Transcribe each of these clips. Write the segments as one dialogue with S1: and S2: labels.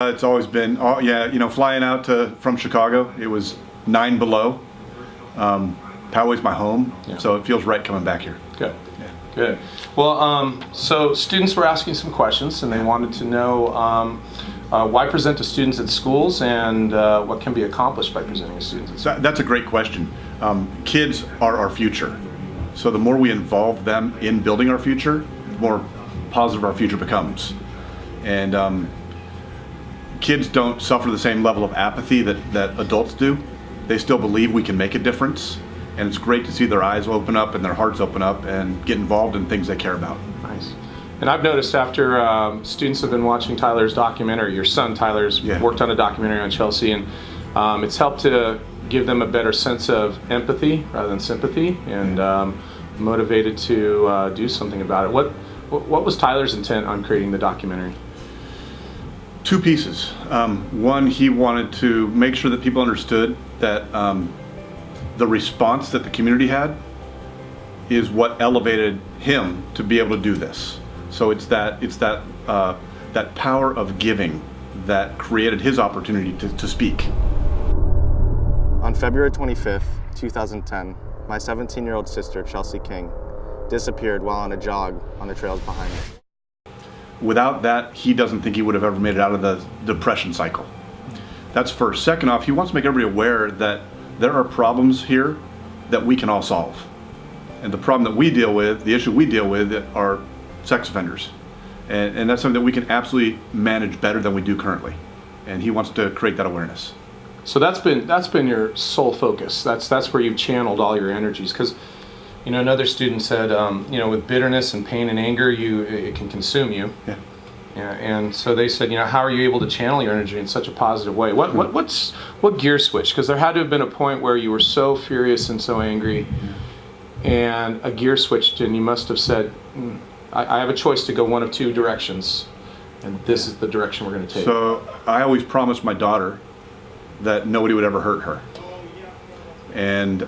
S1: It's always been, flying out from Chicago, it was 9 below. Poway's my home, so it feels right coming back here.
S2: Good. Yeah. Good. Well, so students were asking some questions, and they wanted to know why present to students at schools, and what can be accomplished by presenting to students at schools.
S1: That's a great question. Kids are our future, so the more we involve them in building our future, the more positive our future becomes. And kids don't suffer the same level of apathy that adults do. They still believe we can make a difference, and it's great to see their eyes open up and their hearts open up and get involved in things they care about.
S2: Nice. And I've noticed after students have been watching Tyler's documentary, your son Tyler's worked on a documentary on Chelsea, and it's helped to give them a better sense of empathy rather than sympathy, and motivated to do something about it. What was Tyler's intent on creating the documentary?
S1: Two pieces. One, he wanted to make sure that people understood that the response that the community had is what elevated him to be able to do this. So it's that power of giving that created his opportunity to speak.
S3: On February 25th, 2010, my 17-year-old sister, Chelsea King, disappeared while on a jog on the trails behind me.
S1: Without that, he doesn't think he would have ever made it out of the depression cycle. That's first. Second off, he wants to make everybody aware that there are problems here that we can all solve. And the problem that we deal with, the issue we deal with, are sex offenders. And that's something that we can absolutely manage better than we do currently. And he wants to create that awareness.
S2: So that's been your sole focus. That's where you've channeled all your energies. Because, another student said, with bitterness and pain and anger, it can consume you.
S1: Yeah.
S2: Yeah. And so they said, how are you able to channel your energy in such a positive way? What gear switch? Because there had to have been a point where you were so furious and so angry, and a gear switched, and you must have said, I have a choice to go one of two directions, and this is the direction we're going to take.
S1: So I always promised my daughter that nobody would ever hurt her. And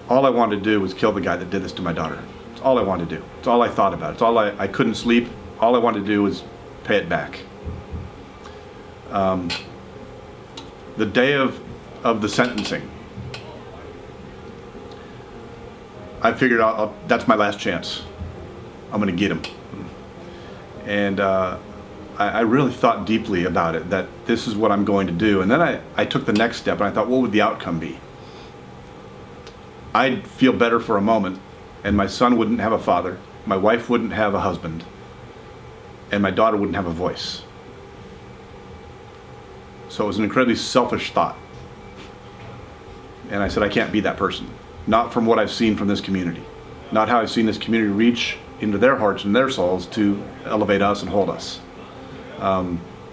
S1: all I wanted to do was kill the guy that did this to my daughter. It's all I wanted to do. It's all I thought about. It's all I couldn't sleep. All I wanted to do was pay it back. The day of the sentencing, I figured out that's my last chance. I'm going to get him. And I really thought deeply about it, that this is what I'm going to do. And then I took the next step, and I thought, what would the outcome be? I'd feel better for a moment, and my son wouldn't have a father, my wife wouldn't have a husband, and my daughter wouldn't have a voice. So it was an incredibly selfish thought. And I said, I can't be that person. Not from what I've seen from this community. Not how I've seen this community reach into their hearts and their souls to elevate us and hold us.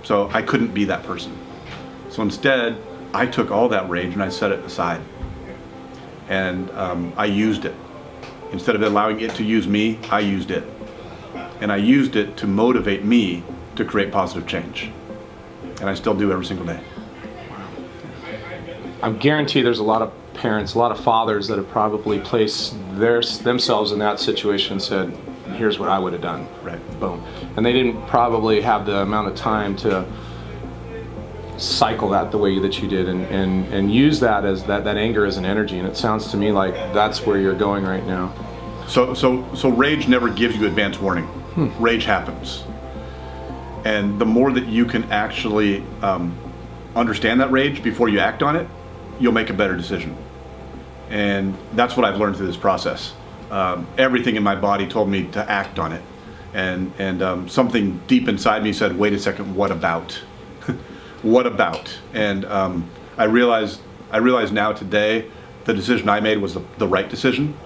S1: So I couldn't be that person. So instead, I took all that rage and I set it aside. And I used it. Instead of allowing it to use me, I used it. And I used it to motivate me to create positive change. And I still do every single day.
S2: I guarantee there's a lot of parents, a lot of fathers that have probably placed themselves in that situation and said, here's what I would have done.
S1: Right.
S2: Boom. And they didn't probably have the amount of time to cycle that the way that you did and use that as that anger as an energy. And it sounds to me like that's where you're going right now.
S1: So rage never gives you advance warning. Rage happens. And the more that you can actually understand that rage before you act on it, you'll make a better decision. And that's what I've learned through this process. Everything in my body told me to act on it. And something deep inside me said, wait a second, what about? What about? And I realize now today the decision I made was the right decision.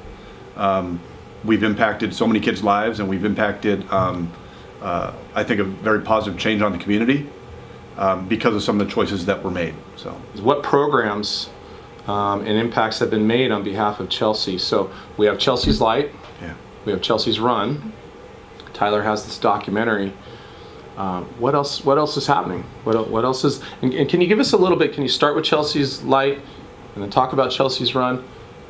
S1: We've impacted so many kids' lives, and we've impacted, I think, a very positive change on the community because of some of the choices that were made. So,
S2: what programs and impacts have been made on behalf of Chelsea? So we have Chelsea's Light, we have Chelsea's Run. Tyler has this documentary. What else is happening? What else is? And can you give us a little bit? Can you start with Chelsea's Light, and then talk about Chelsea's Run,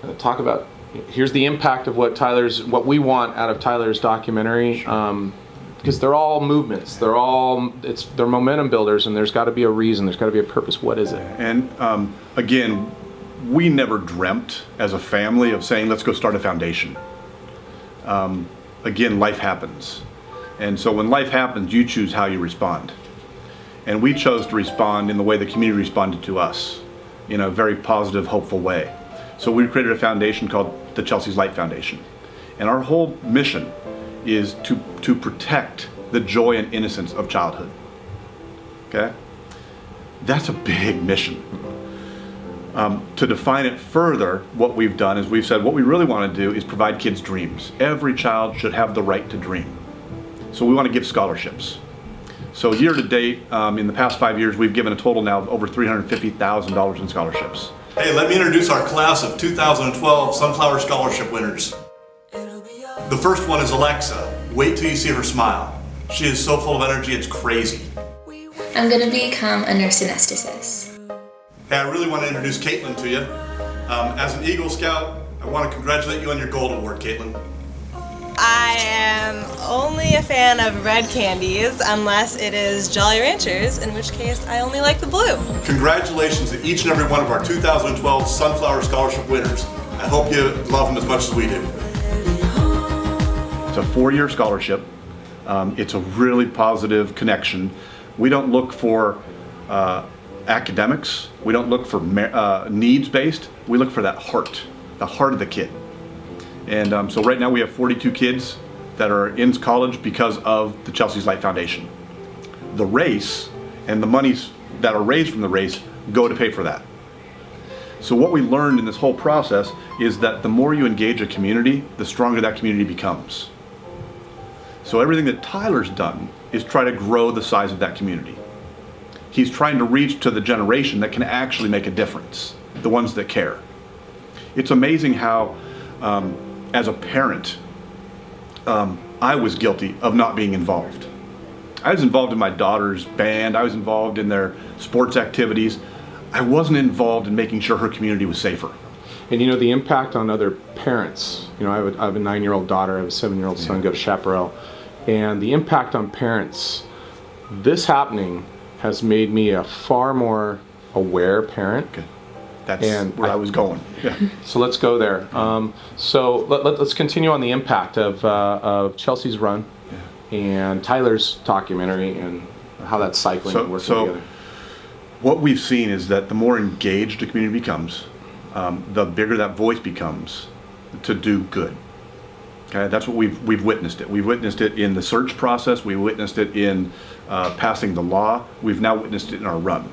S2: and then talk about here's the impact of what we want out of Tyler's documentary. because they're all movements. They're momentum builders, and there's got to be a reason. There's got to be a purpose. What is it?
S1: And again, we never dreamt as a family of saying, let's go start a foundation. Again, life happens. And so when life happens, you choose how you respond. And we chose to respond in the way the community responded to us, in a very positive, hopeful way. So we created a foundation called the Chelsea's Light Foundation. And our whole mission is to protect the joy and innocence of childhood. Okay? That's a big mission. To define it further, what we've done is we've said what we really want to do is provide kids dreams. Every child should have the right to dream. So we want to give scholarships. So year to date, in the past 5 years, we've given a total now of over $350,000 in scholarships.
S4: Hey, let me introduce our class of 2012 Sunflower Scholarship winners. The first one is Alexa. Wait till you see her smile. She is so full of energy, it's crazy.
S5: I'm going to become a nurse anesthetist.
S4: Hey, I really want to introduce Caitlin to you. As an Eagle Scout, I want to congratulate you on your Gold Award, Caitlin.
S6: I am only a fan of red candies unless it is Jolly Ranchers, in which case I only like the blue.
S4: Congratulations to each and every one of our 2012 Sunflower Scholarship winners. I hope you love them as much as we do.
S1: It's a 4-year scholarship. It's a really positive connection. We don't look for academics. We don't look for needs-based. We look for that heart, the heart of the kid. And so right now we have 42 kids that are in college because of the Chelsea's Light Foundation. The race and the monies that are raised from the race go to pay for that. So what we learned in this whole process is that the more you engage a community, the stronger that community becomes. So everything that Tyler's done is try to grow the size of that community. He's trying to reach to the generation that can actually make a difference, the ones that care. It's amazing how, as a parent, I was guilty of not being involved. I was involved in my daughter's band. I was involved in their sports activities. I wasn't involved in making sure her community was safer.
S2: And the impact on other parents. I have a 9-year-old daughter. I have a 7-year-old son. Go to Chaparral, and the impact on parents. This happening has made me a far more aware parent.
S1: Okay. That's where I was going. Yeah.
S2: So let's go there. So let's continue on the impact of Chelsea's run and Tyler's documentary and how that's cycling and working together.
S1: What we've seen is that the more engaged a community becomes, the bigger that voice becomes to do good. Okay, that's what we've witnessed it. We've witnessed it in the search process. We witnessed it in passing the law. We've now witnessed it in our run.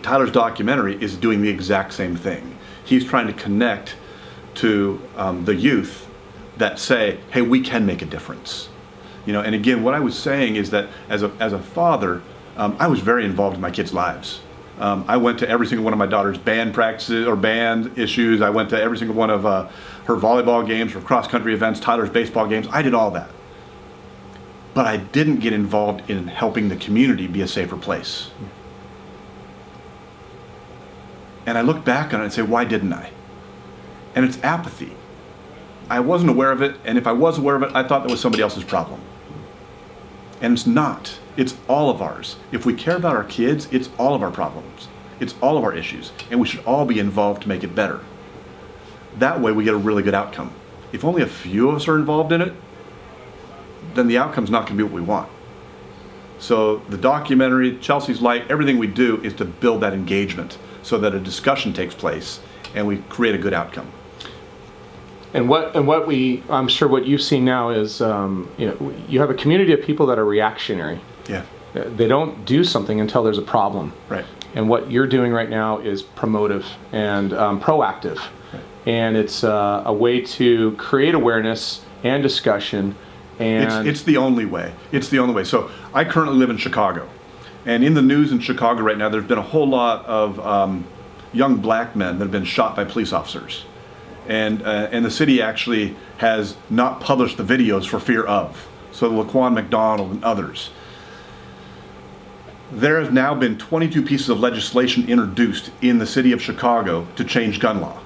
S1: Tyler's documentary is doing the exact same thing. He's trying to connect to the youth that say, hey, we can make a difference. And again, what I was saying is that as a father, I was very involved in my kids' lives. I went to every single one of my daughter's band practices or band issues. I went to every single one of her volleyball games, her cross-country events, Tyler's baseball games. I did all that. But I didn't get involved in helping the community be a safer place. And I look back on it and say, why didn't I? And it's apathy. I wasn't aware of it, and if I was aware of it, I thought that was somebody else's problem. And it's not. It's all of ours. If we care about our kids, it's all of our problems. It's all of our issues, and we should all be involved to make it better. That way we get a really good outcome. If only a few of us are involved in it, then the outcome's not going to be what we want. So the documentary, Chelsea's Light, everything we do is to build that engagement so that a discussion takes place and we create a good outcome.
S2: And I'm sure what you've seen now is, you have a community of people that are reactionary.
S1: Yeah.
S2: They don't do something until there's a problem.
S1: Right.
S2: And what you're doing right now is promotive and proactive. Right. And it's a way to create awareness and discussion. And
S1: it's the only way. It's the only way. So I currently live in Chicago. And in the news in Chicago right now, there's been a whole lot of young black men that have been shot by police officers. And the city actually has not published the videos for fear of. So Laquan McDonald and others. There has now been 22 pieces of legislation introduced in the city of Chicago to change gun law.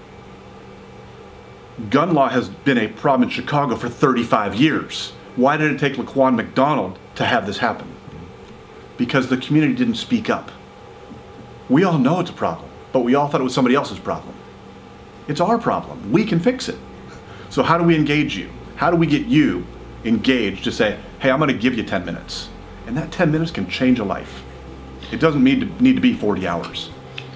S1: Gun law has been a problem in Chicago for 35 years. Why did it take Laquan McDonald to have this happen? Because the community didn't speak up. We all know it's a problem, but we all thought it was somebody else's problem. It's our problem. We can fix it. So how do we engage you? How do we get you engaged to say, hey, I'm going to give you 10 minutes. And that 10 minutes can change a life. It doesn't need to be 40 hours.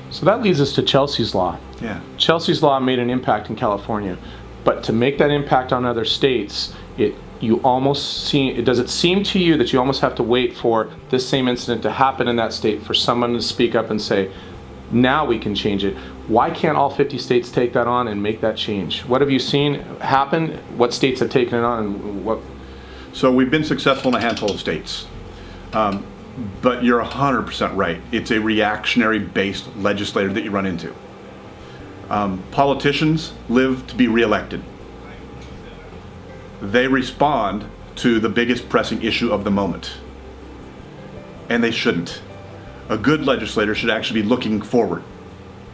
S2: So that leads us to Chelsea's Law.
S1: Yeah.
S2: Chelsea's Law made an impact in California, but to make that impact on other states, does it seem to you that you almost have to wait for this same incident to happen in that state for someone to speak up and say, now we can change it? Why can't all 50 states take that on and make that change? What have you seen happen? What states have taken it on, and what?
S1: So we've been successful in a handful of states. But you're 100% right. It's a reactionary-based legislator that you run into. Politicians live to be reelected. They respond to the biggest pressing issue of the moment. And they shouldn't. A good legislator should actually be looking forward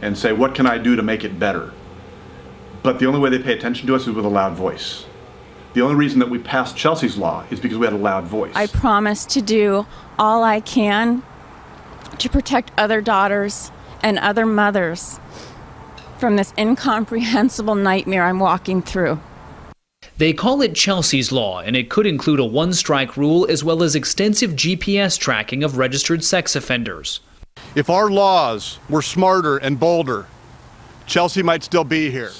S1: and say, what can I do to make it better? But the only way they pay attention to us is with a loud voice. The only reason that we passed Chelsea's Law is because we had a loud voice.
S7: I promise to do all I can to protect other daughters and other mothers from this incomprehensible nightmare I'm walking through.
S8: They call it Chelsea's Law, and it could include a one-strike rule as well as extensive GPS tracking of registered sex offenders.
S9: If our laws were smarter and bolder, Chelsea might still be here.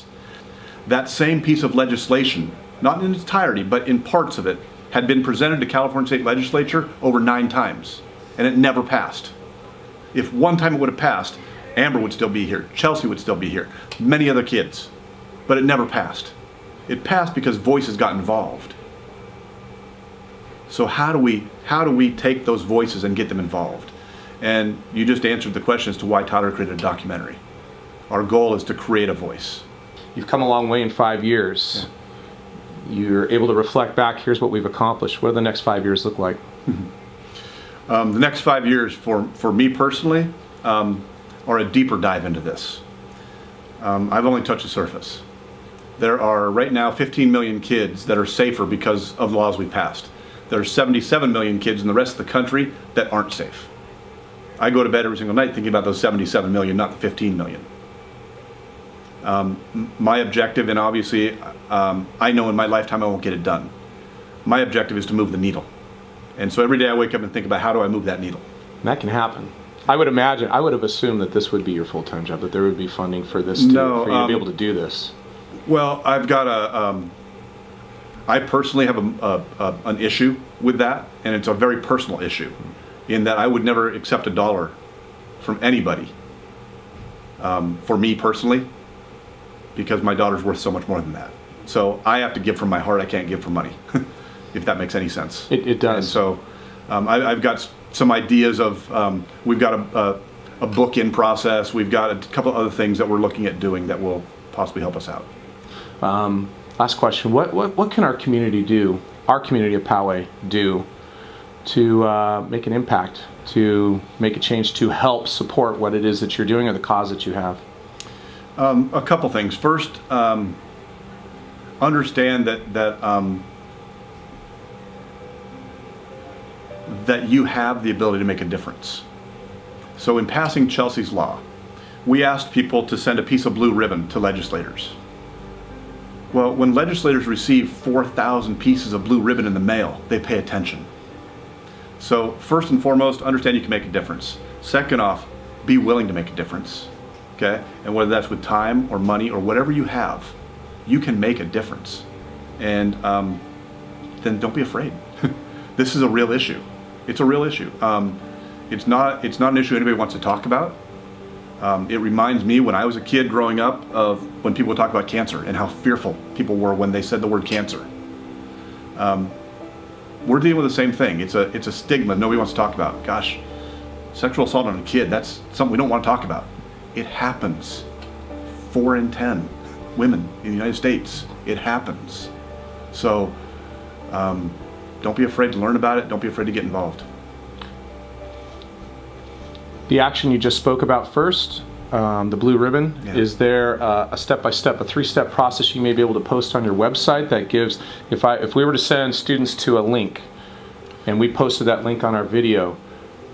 S1: That same piece of legislation, not in its entirety, but in parts of it, had been presented to California State Legislature over 9 times, and it never passed. If one time it would have passed, Amber would still be here, Chelsea would still be here, many other kids, but it never passed. It passed because voices got involved. So how do we take those voices and get them involved? And you just answered the question as to why Tyler created a documentary. Our goal is to create a voice.
S2: You've come a long way in 5 years. Yeah. You're able to reflect back, here's what we've accomplished. What do the next 5 years look like?
S1: The next 5 years for me personally are a deeper dive into this. I've only touched the surface. There are right now 15 million kids that are safer because of the laws we passed. There are 77 million kids in the rest of the country that aren't safe. I go to bed every single night thinking about those 77 million, not the 15 million. My objective, and obviously I know in my lifetime I won't get it done. My objective is to move the needle. And so every day I wake up and think about how do I move that needle.
S2: And that can happen. I would have assumed that this would be your full-time job, that there would be funding for this, for you to be able to do this.
S1: Well, I've got I personally have an issue with that, and it's a very personal issue, in that I would never accept a dollar from anybody, for me personally, because my daughter's worth so much more than that. So I have to give from my heart, I can't give from money, if that makes any sense.
S2: It does.
S1: And so I've got some ideas of, we've got a book-in process, we've got a couple other things that we're looking at doing that will possibly help us out.
S2: Last question, what can our community do, our community of Poway do to make an impact, to make a change, to help support what it is that you're doing or the cause that you have?
S1: A couple things. First, understand that you have the ability to make a difference. So in passing Chelsea's Law, we asked people to send a piece of blue ribbon to legislators. Well, when legislators receive 4,000 pieces of blue ribbon in the mail, they pay attention. So first and foremost, understand you can make a difference. Second off, be willing to make a difference. Okay? And whether that's with time or money or whatever you have, you can make a difference. And then don't be afraid. This is a real issue. It's a real issue. It's not an issue anybody wants to talk about. It reminds me when I was a kid growing up of when people would talk about cancer and how fearful people were when they said the word cancer. We're dealing with the same thing. It's a stigma nobody wants to talk about. Gosh, sexual assault on a kid, that's something we don't want to talk about. It happens. 4 in 10 women in the United States, it happens. So don't be afraid to learn about it. Don't be afraid to get involved.
S2: The action you just spoke about first the blue ribbon.
S1: Yeah.
S2: Is there a step-by-step, a 3-step process you may be able to post on your website that gives, if we were to send students to a link and we posted that link on our video,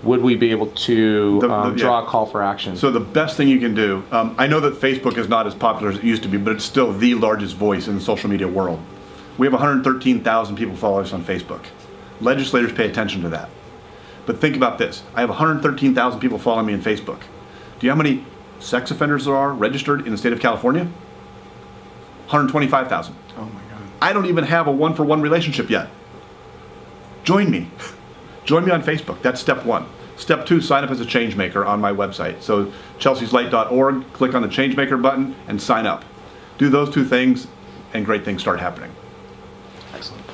S2: would we be able to draw a call for action?
S1: So the best thing you can do, I know that Facebook is not as popular as it used to be, but it's still the largest voice in the social media world. We have 113,000 people follow us on Facebook. Legislators pay attention to that. But think about this. I have 113,000 people following me on Facebook. Do you know how many sex offenders there are registered in the state of California? 125,000.
S2: Oh my God.
S1: I don't even have a one-for-one relationship yet. Join me. Join me on Facebook. That's step 1. Step 2, sign up as a changemaker on my website. So chelseaslight.org, click on the changemaker button and sign up. Do those 2 things and great things start happening.
S2: Excellent.